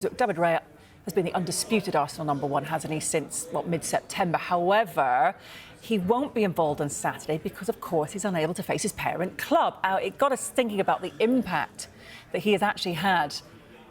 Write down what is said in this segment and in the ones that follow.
David Raya has been the undisputed Arsenal #1, hasn't he, since mid-September. However, he won't be involved on Saturday because, of course, he's unable to face his parent club. It got us thinking about the impact that he has actually had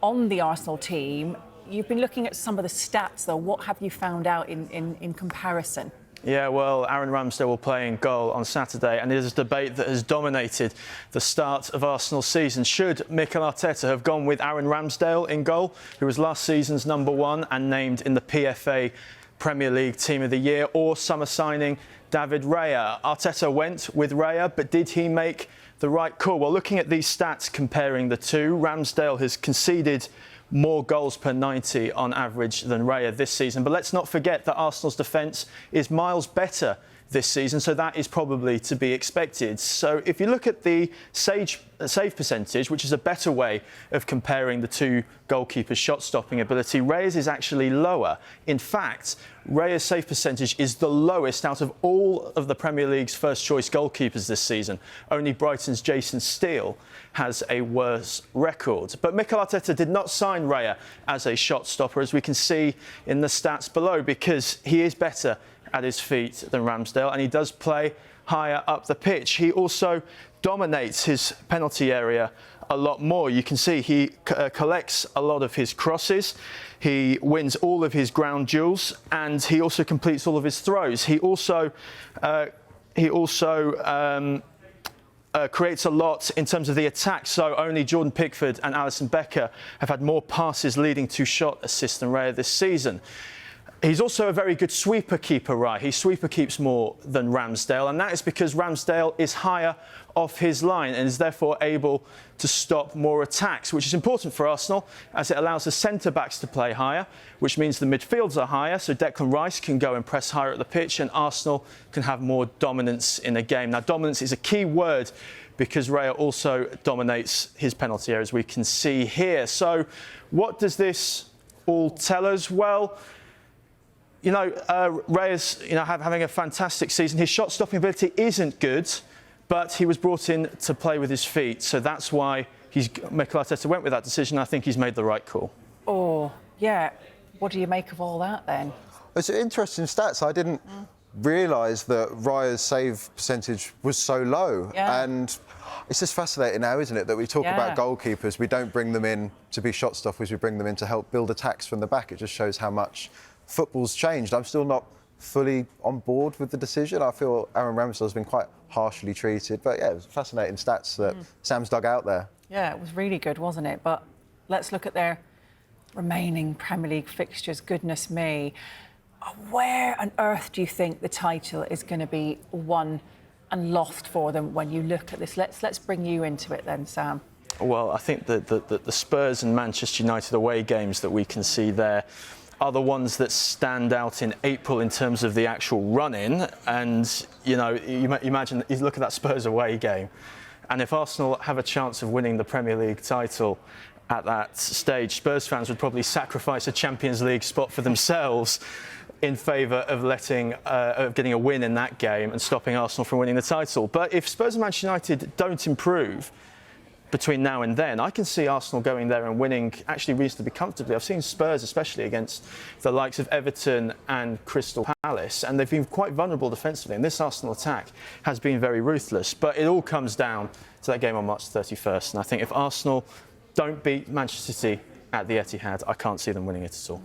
on the Arsenal team. You've been looking at some of the stats, though. What have you found out in comparison? Yeah, well, Aaron Ramsdale will play in goal on Saturday, and it is a debate that has dominated the start of Arsenal's season. Should Mikel Arteta have gone with Aaron Ramsdale in goal, who was last season's #1 and named in the PFA Premier League Team of the Year, or summer signing David Raya? Arteta went with Raya, but did he make the right call? Well, looking at these stats comparing the two, Ramsdale has conceded more goals per 90 on average than Raya this season. But let's not forget that Arsenal's defence is miles better this season, so that is probably to be expected. So if you look at the save percentage, which is a better way of comparing the two goalkeepers' shot-stopping ability, Raya's is actually lower. In fact, Raya's save percentage is the lowest out of all of the Premier League's first-choice goalkeepers this season. Only Brighton's Jason Steele has a worse record. But Mikel Arteta did not sign Raya as a shot-stopper, as we can see in the stats below, because he is better at his feet than Ramsdale, and he does play higher up the pitch. He also dominates his penalty area a lot more. You can see he collects a lot of his crosses, he wins all of his ground duels, and he also completes all of his throws. He also creates a lot in terms of the attack, so only Jordan Pickford and Alisson Becker have had more passes leading to shot assists than Raya this season. He's also a very good sweeper keeper, right? He sweeper keeps more than Ramsdale, and that is because Ramsdale is higher off his line and is therefore able to stop more attacks, which is important for Arsenal as it allows the centre-backs to play higher, which means the midfields are higher, so Declan Rice can go and press higher at the pitch and Arsenal can have more dominance in a game. Now, dominance is a key word because Raya also dominates his penalty area, as we can see here. So what does this all tell us? Well, Raya's having a fantastic season. His shot-stopping ability isn't good, but he was brought in to play with his feet. So that's why Mikel Arteta went with that decision. I think he's made the right call. Oh, yeah. What do you make of all that, then? It's interesting stats. I didn't realise that Raya's save percentage was so low. Yeah. And it's just fascinating now, isn't it, that we talk about goalkeepers. We don't bring them in to be shot stoppers. We bring them in to help build attacks from the back. It just shows how much football's changed. I'm still not fully on board with the decision. I feel Aaron Ramsdale's been quite harshly treated. But, yeah, it was fascinating stats that Sam's dug out there. Yeah, it was really good, wasn't it? But let's look at their remaining Premier League fixtures. Goodness me. Where on earth do you think the title is going to be won and lost for them when you look at this? Let's bring you into it then, Sam. Well, I think that the Spurs and Manchester United away games that we can see there are the ones that stand out in April in terms of the actual run-in. And, you imagine, you look at that Spurs away game, and if Arsenal have a chance of winning the Premier League title at that stage, Spurs fans would probably sacrifice a Champions League spot for themselves in favour of getting a win in that game and stopping Arsenal from winning the title. But if Spurs and Manchester United don't improve between now and then, I can see Arsenal going there and winning actually reasonably comfortably. I've seen Spurs, especially against the likes of Everton and Crystal Palace, and they've been quite vulnerable defensively, and this Arsenal attack has been very ruthless. But it all comes down to that game on March 31st, and I think if Arsenal don't beat Manchester City at the Etihad, I can't see them winning it at all.